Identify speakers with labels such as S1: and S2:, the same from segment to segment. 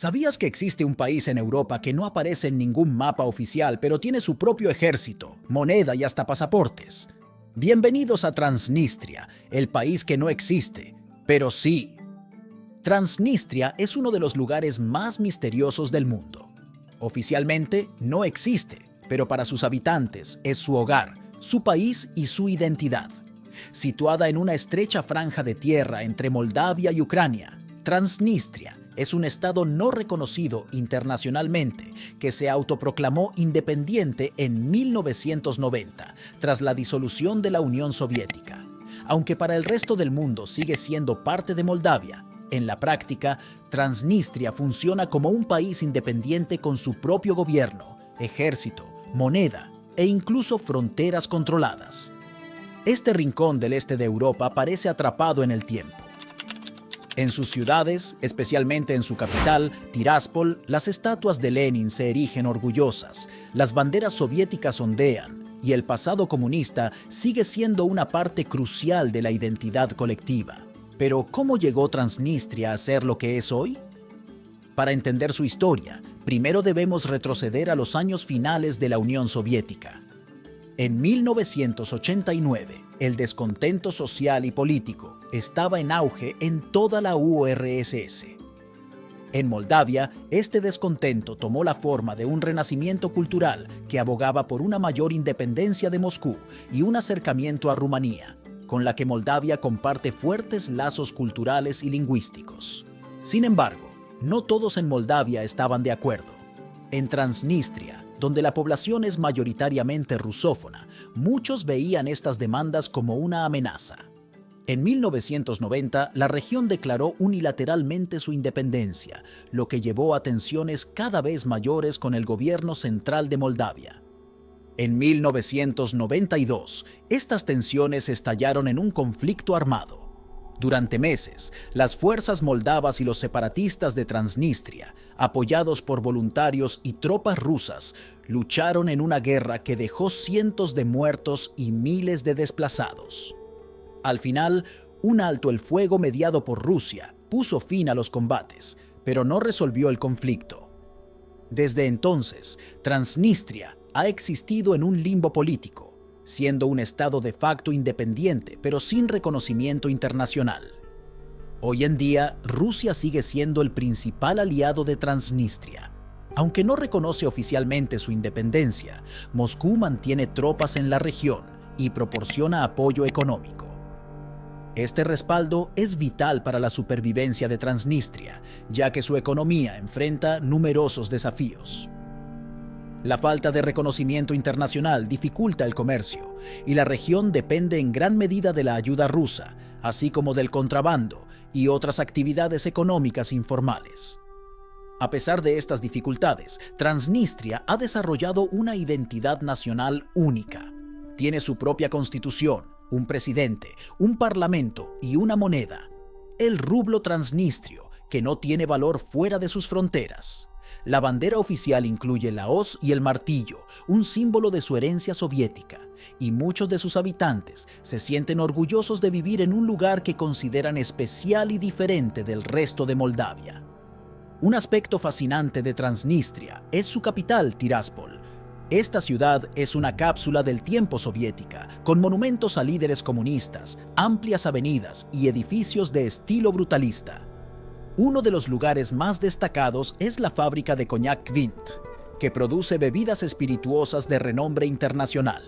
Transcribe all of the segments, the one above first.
S1: ¿Sabías que existe un país en Europa que no aparece en ningún mapa oficial, pero tiene su propio ejército, moneda y hasta pasaportes? Bienvenidos a Transnistria, el país que no existe, pero sí. Transnistria es uno de los lugares más misteriosos del mundo. Oficialmente no existe, pero para sus habitantes es su hogar, su país y su identidad. Situada en una estrecha franja de tierra entre Moldavia y Ucrania, Transnistria es un estado no reconocido internacionalmente que se autoproclamó independiente en 1990, tras la disolución de la Unión Soviética. Aunque para el resto del mundo sigue siendo parte de Moldavia, en la práctica, Transnistria funciona como un país independiente con su propio gobierno, ejército, moneda e incluso fronteras controladas. Este rincón del este de Europa parece atrapado en el tiempo. En sus ciudades, especialmente en su capital, Tiraspol, las estatuas de Lenin se erigen orgullosas, las banderas soviéticas ondean y el pasado comunista sigue siendo una parte crucial de la identidad colectiva. Pero, ¿cómo llegó Transnistria a ser lo que es hoy? Para entender su historia, primero debemos retroceder a los años finales de la Unión Soviética. En 1989, el descontento social y político estaba en auge en toda la URSS. En Moldavia, este descontento tomó la forma de un renacimiento cultural que abogaba por una mayor independencia de Moscú y un acercamiento a Rumanía, con la que Moldavia comparte fuertes lazos culturales y lingüísticos. Sin embargo, no todos en Moldavia estaban de acuerdo. En Transnistria, donde la población es mayoritariamente rusófona, muchos veían estas demandas como una amenaza. En 1990, la región declaró unilateralmente su independencia, lo que llevó a tensiones cada vez mayores con el gobierno central de Moldavia. En 1992, estas tensiones estallaron en un conflicto armado. Durante meses, las fuerzas moldavas y los separatistas de Transnistria, apoyados por voluntarios y tropas rusas, lucharon en una guerra que dejó cientos de muertos y miles de desplazados. Al final, un alto el fuego mediado por Rusia puso fin a los combates, pero no resolvió el conflicto. Desde entonces, Transnistria ha existido en un limbo político, siendo un estado de facto independiente, pero sin reconocimiento internacional. Hoy en día, Rusia sigue siendo el principal aliado de Transnistria. Aunque no reconoce oficialmente su independencia, Moscú mantiene tropas en la región y proporciona apoyo económico. Este respaldo es vital para la supervivencia de Transnistria, ya que su economía enfrenta numerosos desafíos. La falta de reconocimiento internacional dificulta el comercio, y la región depende en gran medida de la ayuda rusa, así como del contrabando y otras actividades económicas informales. A pesar de estas dificultades, Transnistria ha desarrollado una identidad nacional única. Tiene su propia constitución, un presidente, un parlamento y una moneda, el rublo transnistrio, que no tiene valor fuera de sus fronteras. La bandera oficial incluye la hoz y el martillo, un símbolo de su herencia soviética, y muchos de sus habitantes se sienten orgullosos de vivir en un lugar que consideran especial y diferente del resto de Moldavia. Un aspecto fascinante de Transnistria es su capital, Tiraspol. Esta ciudad es una cápsula del tiempo soviética, con monumentos a líderes comunistas, amplias avenidas y edificios de estilo brutalista. Uno de los lugares más destacados es la fábrica de coñac Kvint, que produce bebidas espirituosas de renombre internacional.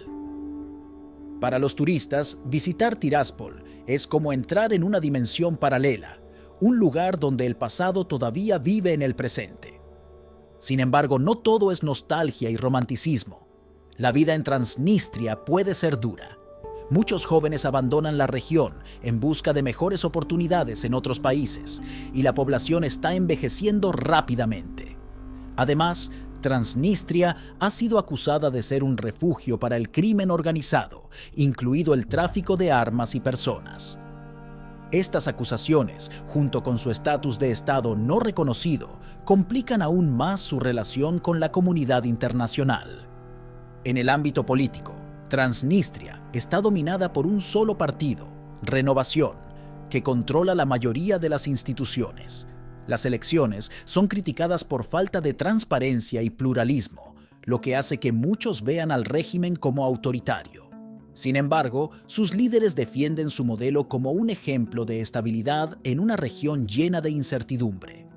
S1: Para los turistas, visitar Tiraspol es como entrar en una dimensión paralela, un lugar donde el pasado todavía vive en el presente. Sin embargo, no todo es nostalgia y romanticismo. La vida en Transnistria puede ser dura. Muchos jóvenes abandonan la región en busca de mejores oportunidades en otros países, y la población está envejeciendo rápidamente. Además, Transnistria ha sido acusada de ser un refugio para el crimen organizado, incluido el tráfico de armas y personas. Estas acusaciones, junto con su estatus de estado no reconocido, complican aún más su relación con la comunidad internacional. En el ámbito político, Transnistria está dominada por un solo partido, Renovación, que controla la mayoría de las instituciones. Las elecciones son criticadas por falta de transparencia y pluralismo, lo que hace que muchos vean al régimen como autoritario. Sin embargo, sus líderes defienden su modelo como un ejemplo de estabilidad en una región llena de incertidumbre.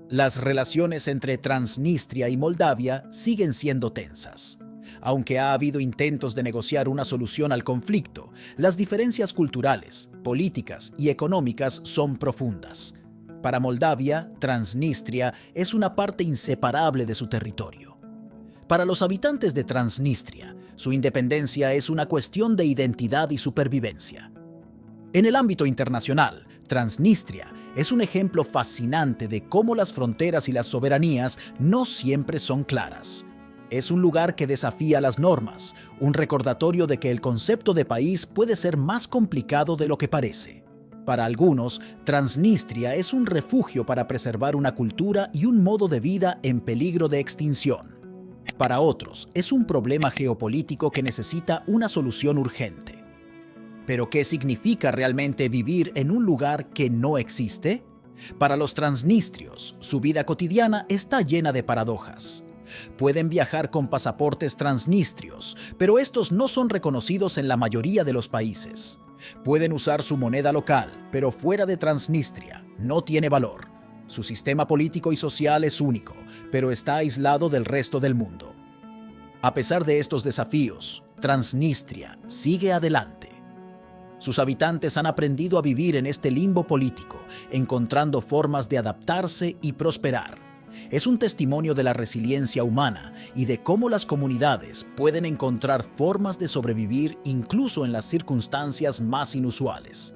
S1: Las relaciones entre Transnistria y Moldavia siguen siendo tensas. Aunque ha habido intentos de negociar una solución al conflicto, las diferencias culturales, políticas y económicas son profundas. Para Moldavia, Transnistria es una parte inseparable de su territorio. Para los habitantes de Transnistria, su independencia es una cuestión de identidad y supervivencia. En el ámbito internacional, Transnistria es un ejemplo fascinante de cómo las fronteras y las soberanías no siempre son claras. Es un lugar que desafía las normas, un recordatorio de que el concepto de país puede ser más complicado de lo que parece. Para algunos, Transnistria es un refugio para preservar una cultura y un modo de vida en peligro de extinción. Para otros, es un problema geopolítico que necesita una solución urgente. ¿Pero qué significa realmente vivir en un lugar que no existe? Para los transnistrios, su vida cotidiana está llena de paradojas. Pueden viajar con pasaportes transnistrios, pero estos no son reconocidos en la mayoría de los países. Pueden usar su moneda local, pero fuera de Transnistria no tiene valor. Su sistema político y social es único, pero está aislado del resto del mundo. A pesar de estos desafíos, Transnistria sigue adelante. Sus habitantes han aprendido a vivir en este limbo político, encontrando formas de adaptarse y prosperar. Es un testimonio de la resiliencia humana y de cómo las comunidades pueden encontrar formas de sobrevivir incluso en las circunstancias más inusuales.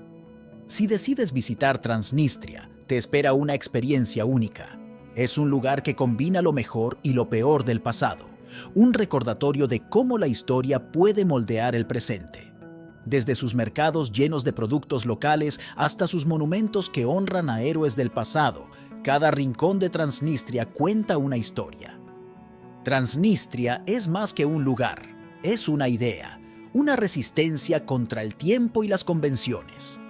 S1: Si decides visitar Transnistria, te espera una experiencia única. Es un lugar que combina lo mejor y lo peor del pasado, un recordatorio de cómo la historia puede moldear el presente. Desde sus mercados llenos de productos locales hasta sus monumentos que honran a héroes del pasado, cada rincón de Transnistria cuenta una historia. Transnistria es más que un lugar, es una idea, una resistencia contra el tiempo y las convenciones.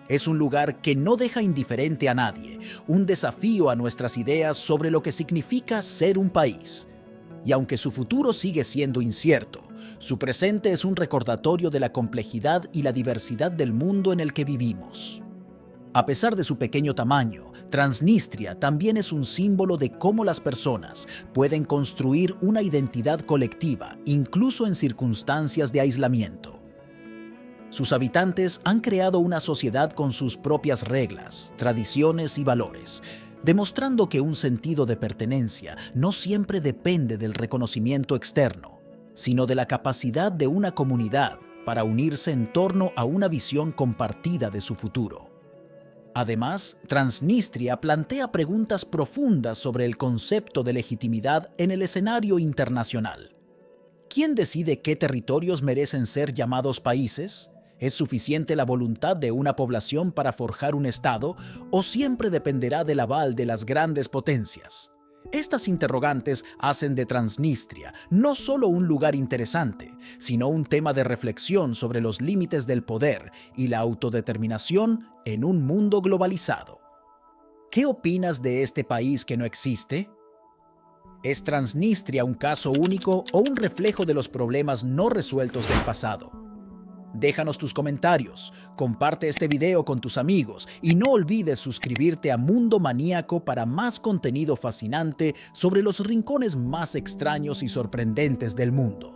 S1: Es un lugar que no deja indiferente a nadie, un desafío a nuestras ideas sobre lo que significa ser un país. Y aunque su futuro sigue siendo incierto, su presente es un recordatorio de la complejidad y la diversidad del mundo en el que vivimos. A pesar de su pequeño tamaño, Transnistria también es un símbolo de cómo las personas pueden construir una identidad colectiva, incluso en circunstancias de aislamiento. Sus habitantes han creado una sociedad con sus propias reglas, tradiciones y valores, demostrando que un sentido de pertenencia no siempre depende del reconocimiento externo, sino de la capacidad de una comunidad para unirse en torno a una visión compartida de su futuro. Además, Transnistria plantea preguntas profundas sobre el concepto de legitimidad en el escenario internacional. ¿Quién decide qué territorios merecen ser llamados países? ¿Es suficiente la voluntad de una población para forjar un Estado o siempre dependerá del aval de las grandes potencias? Estas interrogantes hacen de Transnistria no solo un lugar interesante, sino un tema de reflexión sobre los límites del poder y la autodeterminación en un mundo globalizado. ¿Qué opinas de este país que no existe? ¿Es Transnistria un caso único o un reflejo de los problemas no resueltos del pasado? Déjanos tus comentarios, comparte este video con tus amigos y no olvides suscribirte a Mundo Maníaco para más contenido fascinante sobre los rincones más extraños y sorprendentes del mundo.